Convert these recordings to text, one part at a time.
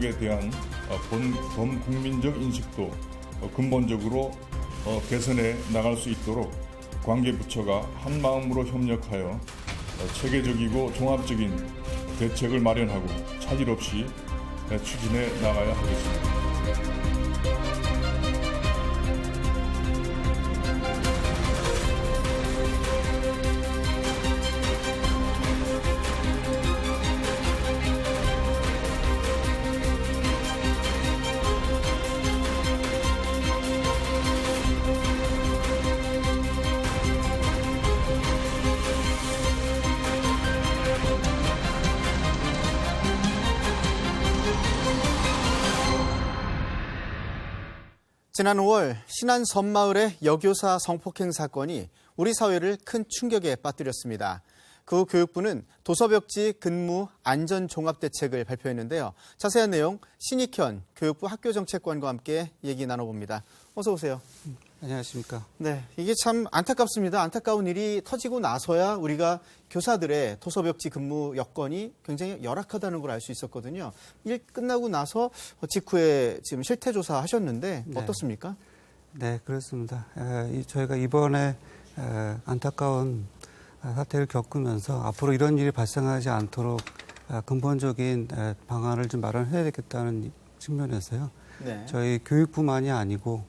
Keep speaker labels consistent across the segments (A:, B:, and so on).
A: 도덕에 대한 범국민적 인식도 근본적으로 개선해 나갈 수 있도록 관계부처가 한마음으로 협력하여 체계적이고 종합적인 대책을 마련하고 차질 없이 추진해 나가야 하겠습니다.
B: 지난 5월 신안 섬마을의 여교사 성폭행 사건이 우리 사회를 큰 충격에 빠뜨렸습니다. 그 후 교육부는 도서벽지 근무 안전종합대책을 발표했는데요. 자세한 내용 신익현 교육부 학교정책관과 함께 얘기 나눠봅니다. 어서 오세요.
C: 안녕하십니까.
B: 네, 이게 참 안타깝습니다. 안타까운 일이 터지고 나서야 우리가 교사들의 도서벽지 근무 여건이 굉장히 열악하다는 걸 알 수 있었거든요. 일 끝나고 나서 직후에 지금 실태조사 하셨는데 어떻습니까?
C: 네, 그렇습니다. 저희가 이번에 안타까운 사태를 겪으면서 앞으로 이런 일이 발생하지 않도록 근본적인 방안을 좀 마련해야 되겠다는 측면에서요.
B: 네.
C: 저희 교육부만이 아니고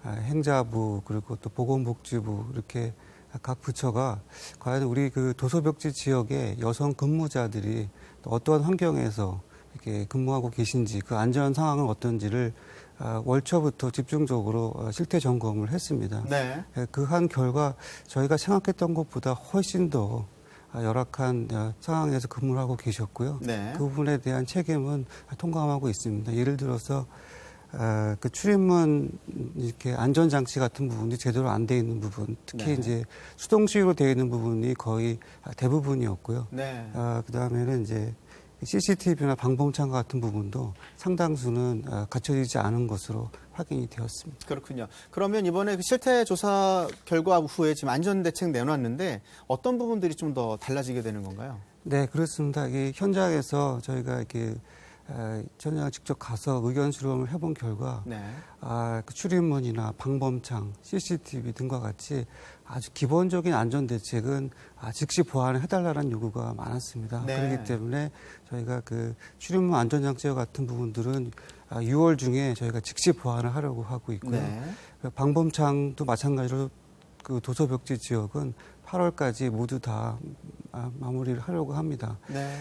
C: 행자부 그리고 또 보건복지부 이렇게 각 부처가 과연 우리 그 도서벽지 지역의 여성 근무자들이 또 어떠한 환경에서 이렇게 근무하고 계신지 그 안전 상황은 어떤지를 월초부터 집중적으로 실태 점검을 했습니다.
B: 네.
C: 그 한 결과 저희가 생각했던 것보다 훨씬 더 열악한 상황에서 근무를 하고 계셨고요.
B: 네.
C: 그 부분에 대한 책임은 통감하고 있습니다. 예를 들어서 그 출입문 이렇게 안전장치 같은 부분이 제대로 안 돼 있는 부분, 특히
B: 네.
C: 이제 수동식으로 되어 있는 부분이 거의 대부분이었고요.
B: 네.
C: 그 다음에는 이제 CCTV나 방범창 같은 부분도 상당수는 갖춰지지 않은 것으로 확인이 되었습니다.
B: 그렇군요. 그러면 이번에 그 실태조사 결과 후에 지금 안전대책 내놨는데 어떤 부분들이 좀 더 달라지게 되는 건가요?
C: 네, 그렇습니다. 이 현장에서 저희가 이렇게 현장을 직접 가서 의견 수렴을 해본 결과
B: 네.
C: 그 출입문이나 방범창, CCTV 등과 같이 아주 기본적인 안전 대책은 즉시 보완을 해달라는 요구가 많았습니다.
B: 네.
C: 그렇기 때문에 저희가 그 출입문 안전장치와 같은 부분들은 6월 중에 저희가 즉시 보완을 하려고 하고 있고요.
B: 네.
C: 방범창도 마찬가지로 그 도서벽지 지역은 8월까지 모두 다 마무리를 하려고 합니다.
B: 네.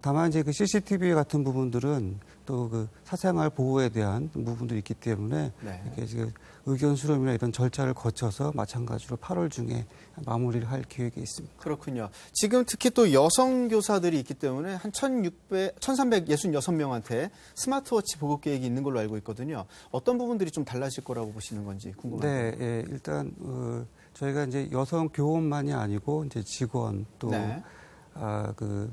C: 다만 이제 그 CCTV 같은 부분들은 또 그 사생활 보호에 대한 부분도 있기 때문에
B: 네.
C: 이렇게 지금 의견 수렴이나 이런 절차를 거쳐서 마찬가지로 8월 중에 마무리를 할 계획이 있습니다.
B: 그렇군요. 지금 특히 또 여성 교사들이 있기 때문에 한 1366명한테 스마트워치 보급 계획이 있는 걸로 알고 있거든요. 어떤 부분들이 좀 달라질 거라고 보시는 건지 궁금합니다.
C: 네, 예, 일단 저희가 이제 여성 교원만이 아니고 이제 직원 또
B: 네.
C: 그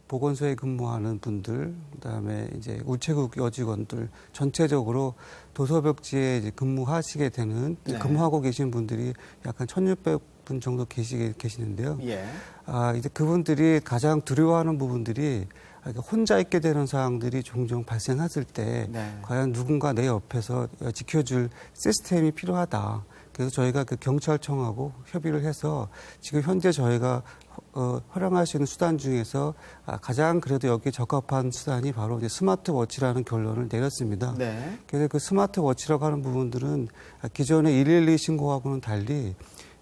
C: 보건소에 근무하는 분들, 그다음에 이제 우체국 여직원들 전체적으로 도서벽지에 이제 근무하시게 되는
B: 네.
C: 근무하고 계신 분들이 약간 1,600분 정도 계시는데요.
B: 예.
C: 이제 그분들이 가장 두려워하는 부분들이 혼자 있게 되는 상황들이 종종 발생했을 때
B: 네.
C: 과연 누군가 내 옆에서 지켜줄 시스템이 필요하다. 그래서 저희가 그 경찰청하고 협의를 해서 지금 현재 저희가 활용할 수 있는 수단 중에서 가장 그래도 여기에 적합한 수단이 바로 이제 스마트워치라는 결론을 내렸습니다.
B: 네.
C: 그래서 그 스마트워치라고 하는 부분들은 기존의 112 신고하고는 달리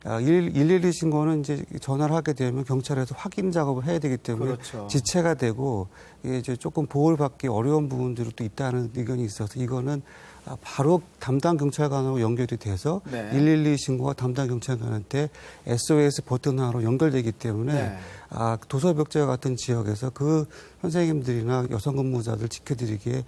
C: 112 신고는 이제 전화를 하게 되면 경찰에서 확인 작업을 해야 되기 때문에
B: 그렇죠.
C: 지체가 되고 이제 조금 보호를 받기 어려운 부분들이 또 있다는 의견이 있어서 이거는 바로 담당 경찰관으로 연결이 돼서
B: 네.
C: 112 신고가 담당 경찰관한테 SOS 버튼 하나로 연결되기 때문에
B: 네.
C: 도서벽지와 같은 지역에서 그 선생님들이나 여성 근무자들 지켜드리기에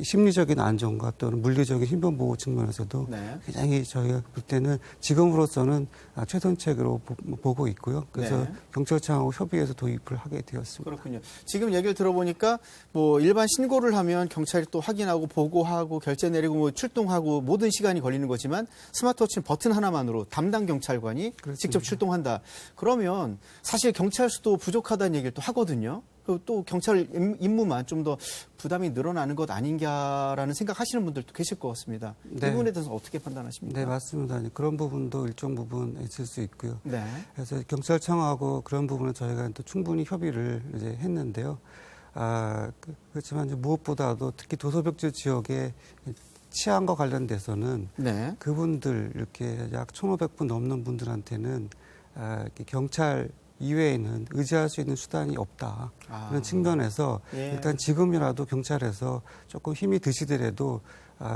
C: 심리적인 안정과 또는 물리적인 신변 보호 측면에서도
B: 네.
C: 굉장히 저희가 볼 때는 지금으로서는 최선책으로 보고 있고요. 그래서
B: 네.
C: 경찰청하고 협의해서 도입을 하게 되었습니다.
B: 그렇군요. 지금 얘기를 들어보니까 뭐 일반 신고를 하면 경찰이 또 확인하고 보고하고 결제 내리고 뭐 출동하고 모든 시간이 걸리는 거지만 스마트워치는 버튼 하나만으로 담당 경찰관이
C: 그렇습니다.
B: 직접 출동한다. 그러면 사실 경찰 수도 부족하다는 얘기를 또 하거든요. 또 경찰 임무만 좀 더 부담이 늘어나는 것 아닌가라는 생각하시는 분들도 계실 것 같습니다.
C: 네.
B: 이 부분에 대해서 어떻게 판단하십니까?
C: 네, 맞습니다. 그런 부분도 일정 부분 있을 수 있고요.
B: 네.
C: 그래서 경찰청하고 그런 부분은 저희가 또 충분히 협의를 이제 했는데요. 그렇지만 이제 무엇보다도 특히 도서벽지 지역의 치안과 관련돼서는
B: 네.
C: 그분들 이렇게 약 1,500분 넘는 분들한테는 이렇게 경찰 이외에는 의지할 수 있는 수단이 없다. 그런 측면에서
B: 예.
C: 일단 지금이라도 경찰에서 조금 힘이 드시더라도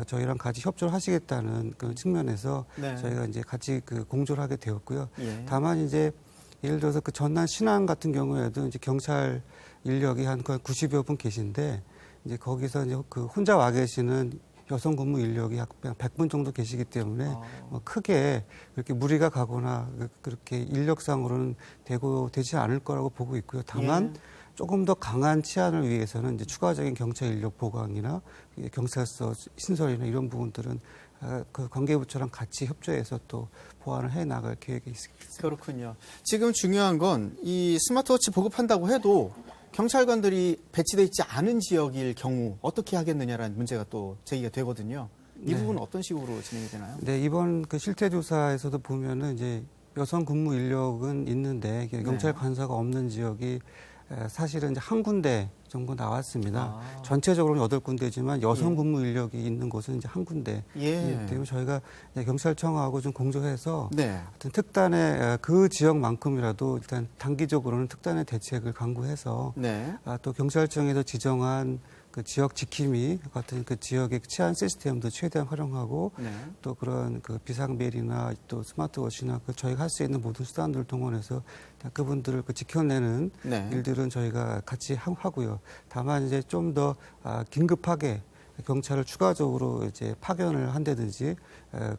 C: 저희랑 같이 협조를 하시겠다는 그런 측면에서
B: 네.
C: 저희가 이제 같이 공조를 하게 되었고요.
B: 예.
C: 다만 이제 예를 들어서 그 전남 신안 같은 경우에도 이제 경찰 인력이 한 90여 분 계신데 이제 거기서 이제 그 혼자 와 계시는 여성 근무 인력이 약 100분 정도 계시기 때문에 뭐 크게 그렇게 무리가 가거나 그렇게 인력상으로는 되지 않을 거라고 보고 있고요. 다만 조금 더 강한 치안을 위해서는 이제 추가적인 경찰 인력 보강이나 경찰서 신설이나 이런 부분들은 그 관계부처랑 같이 협조해서 또 보완을 해 나갈 계획이 있습니다.
B: 그렇군요. 지금 중요한 건 이 스마트워치 보급한다고 해도 경찰관들이 배치되어 있지 않은 지역일 경우 어떻게 하겠느냐라는 문제가 또 제기가 되거든요. 이
C: 네.
B: 부분은 어떤 식으로 진행이 되나요?
C: 네, 이번 그 실태조사에서도 보면은 이제 여성 근무 인력은 있는데 경찰 관사가 없는 지역이 사실은 이제 한 군데 정도 나왔습니다. 전체적으로는 8군데지만 여성 근무 인력이 있는 곳은 이제 한 군데.
B: 예.
C: 때문에 저희가 이제 경찰청하고 좀 공조해서
B: 네.
C: 하여튼 특단의 그 지역만큼이라도 일단 단기적으로는 특단의 대책을 강구해서
B: 네.
C: 또 경찰청에서 지정한 그 지역 지킴이 같은 그 지역의 치안 시스템도 최대한 활용하고
B: 네.
C: 또 그런 그 비상벨이나 또 스마트워치나 그 저희가 할 수 있는 모든 수단들을 동원해서 그분들을 그 지켜내는
B: 네.
C: 일들은 저희가 같이 하고요. 다만 이제 좀 더 긴급하게 경찰을 추가적으로 이제 파견을 한다든지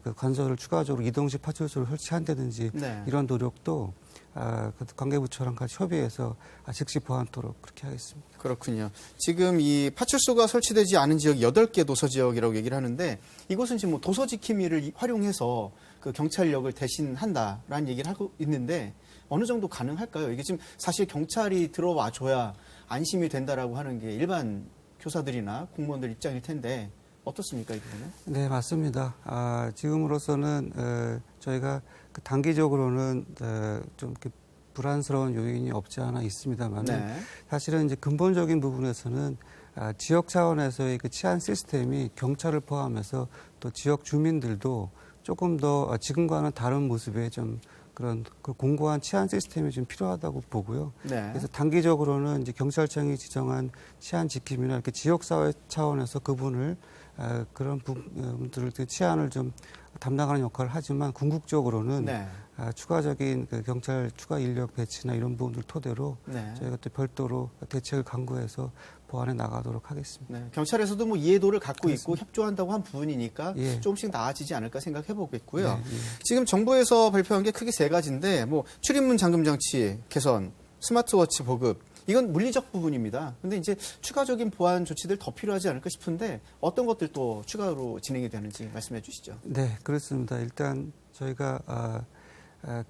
C: 그 관서를 추가적으로 이동식 파출소를 설치한다든지
B: 네.
C: 이런 노력도 그 관계부처랑 같이 협의해서 즉시 보완토록 그렇게 하겠습니다.
B: 그렇군요. 지금 이 파출소가 설치되지 않은 지역이 8개 도서 지역이라고 얘기를 하는데 이곳은 지금 뭐 도서 지킴이를 활용해서 그 경찰력을 대신한다라는 얘기를 하고 있는데 어느 정도 가능할까요? 이게 지금 사실 경찰이 들어와 줘야 안심이 된다라고 하는 게 일반 교사들이나 공무원들 입장일 텐데 어떻습니까, 이 부분은?
C: 네, 맞습니다. 지금으로서는 저희가 그 단기적으로는 좀 이렇게 불안스러운 요인이 없지 않아 있습니다만
B: 네.
C: 사실은 이제 근본적인 부분에서는 지역 차원에서의 그 치안 시스템이 경찰을 포함해서 또 지역 주민들도 조금 더 지금과는 다른 모습의 좀 그런 공고한 치안 시스템이 좀 필요하다고 보고요.
B: 네.
C: 그래서 단기적으로는 이제 경찰청이 지정한 치안 지킴이나 이렇게 지역사회 차원에서 그분을 그런 분들을 치안을 좀 담당하는 역할을 하지만 궁극적으로는
B: 네.
C: 추가적인 그 경찰 추가 인력 배치나 이런 부분들 토대로
B: 네.
C: 저희가 또 별도로 대책을 강구해서 보완해 나가도록 하겠습니다.
B: 네, 경찰에서도 뭐 이해도를 갖고
C: 그렇습니다.
B: 있고 협조한다고 한 부분이니까
C: 예.
B: 조금씩 나아지지 않을까 생각해 보겠고요.
C: 네, 예.
B: 지금 정부에서 발표한 게 크게 3가지인데 뭐 출입문 잠금 장치 개선, 스마트워치 보급 이건 물리적 부분입니다. 근데 이제 추가적인 보완 조치들 더 필요하지 않을까 싶은데 어떤 것들 또 추가로 진행이 되는지 말씀해 주시죠.
C: 네, 그렇습니다. 일단 저희가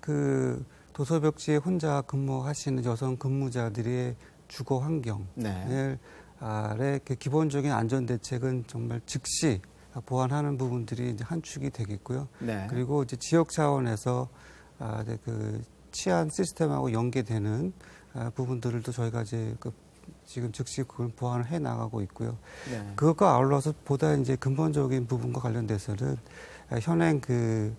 C: 그 도서벽지에 혼자 근무하시는 여성 근무자들의 주거 환경을
B: 네.
C: 그 기본적인 안전 대책은 정말 즉시 보완하는 부분들이 이제 한 축이 되겠고요.
B: 네.
C: 그리고 이제 지역 차원에서 그 치안 시스템하고 연계되는 부분들도 저희가 이제 지금 즉시 그걸 보완을 해 나가고 있고요.
B: 네.
C: 그것과 아울러서 보다 이제 근본적인 부분과 관련돼서는 현행 그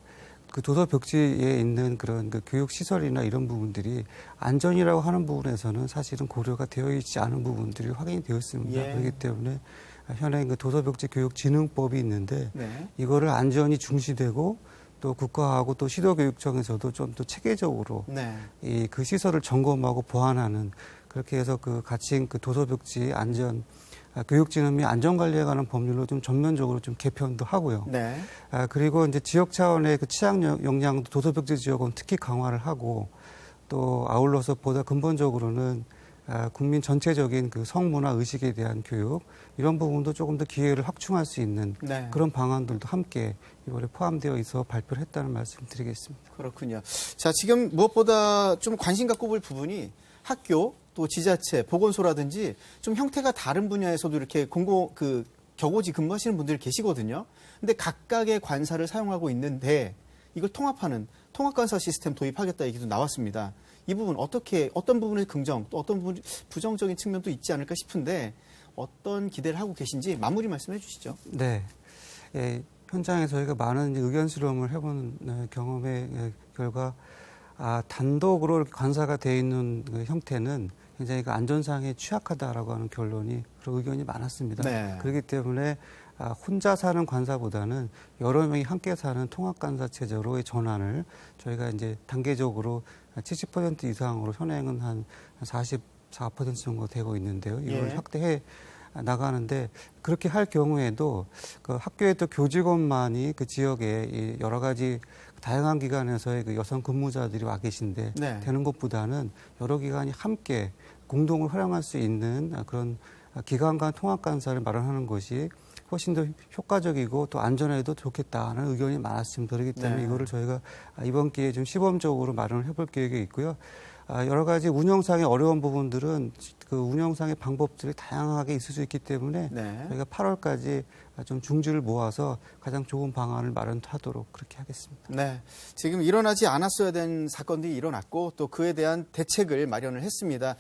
C: 도서 벽지에 있는 그런 그 교육 시설이나 이런 부분들이 안전이라고 하는 부분에서는 사실은 고려가 되어 있지 않은 부분들이 확인이 되었습니다.
B: 예.
C: 그렇기 때문에 현행 그 도서 벽지 교육 진흥법이 있는데
B: 네.
C: 이거를 안전이 중시되고 또 국가하고 또 시도교육청에서도 좀 더 체계적으로
B: 네.
C: 이 그 시설을 점검하고 보완하는 그렇게 해서 그 같이 그 도서벽지 안전 교육진흥 및 안전관리에 관한 법률로 좀 전면적으로 좀 개편도 하고요.
B: 네.
C: 그리고 이제 지역 차원의 그 치안 역량도 도서벽지 지역은 특히 강화를 하고 또 아울러서 보다 근본적으로는 국민 전체적인 그 성문화 의식에 대한 교육 이런 부분도 조금 더 기회를 확충할 수 있는
B: 네.
C: 그런 방안들도 함께 이번에 포함되어 있어 발표를 했다는 말씀 드리겠습니다.
B: 그렇군요. 자, 지금 무엇보다 좀 관심 갖고 볼 부분이 학교 또 지자체, 보건소라든지 좀 형태가 다른 분야에서도 이렇게 격오지 근무하시는 분들이 계시거든요. 근데 각각의 관사를 사용하고 있는데 이걸 통합하는 통합관사 시스템 도입하겠다 얘기도 나왔습니다. 이 부분 어떤 부분의 긍정, 또 어떤 부분 부정적인 측면도 있지 않을까 싶은데 어떤 기대를 하고 계신지 마무리 말씀해 주시죠.
C: 네. 현장에 저희가 많은 의견 수렴을 해본 경험의 결과 단독으로 이렇게 관사가 되어 있는 그 형태는 굉장히 그 안전상에 취약하다라고 하는 결론이 그런 의견이 많았습니다.
B: 네.
C: 그렇기 때문에 혼자 사는 관사보다는 여러 명이 함께 사는 통합관사 체제로의 전환을 저희가 이제 단계적으로 70% 이상으로 현행은 한 44% 정도 되고 있는데요. 이걸
B: 예.
C: 확대해 나가는데 그렇게 할 경우에도 그 학교에 또 교직원만이 그 지역에 이 여러 가지 다양한 기관에서의 그 여성 근무자들이 와 계신데
B: 네.
C: 되는 것보다는 여러 기관이 함께 공동을 활용할 수 있는 그런 기관 간 통합 관사를 마련하는 것이 훨씬 더 효과적이고 또 안전에도 좋겠다는 의견이 많았습니다. 그렇기 때문에
B: 네.
C: 이거를 저희가 이번 기회에 좀 시범적으로 마련을 해볼 계획이 있고요. 여러 가지 운영상의 어려운 부분들은 그 운영상의 방법들이 다양하게 있을 수 있기 때문에
B: 네.
C: 저희가 8월까지 좀 중지를 모아서 가장 좋은 방안을 마련하도록 그렇게 하겠습니다.
B: 네. 지금 일어나지 않았어야 된 사건들이 일어났고 또 그에 대한 대책을 마련을 했습니다.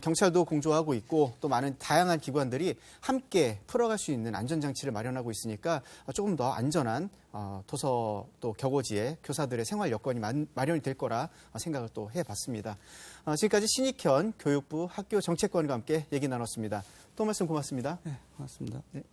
B: 경찰도 공조하고 있고 또 많은 다양한 기관들이 함께 풀어갈 수 있는 안전장치를 마련하고 있으니까 조금 더 안전한 도서 또 격오지의 교사들의 생활 여건이 마련이 될 거라 생각을 또 해봤습니다. 지금까지 신익현 교육부 학교정책관과 함께 얘기 나눴습니다. 또 말씀 고맙습니다.
C: 네, 고맙습니다.
B: 네.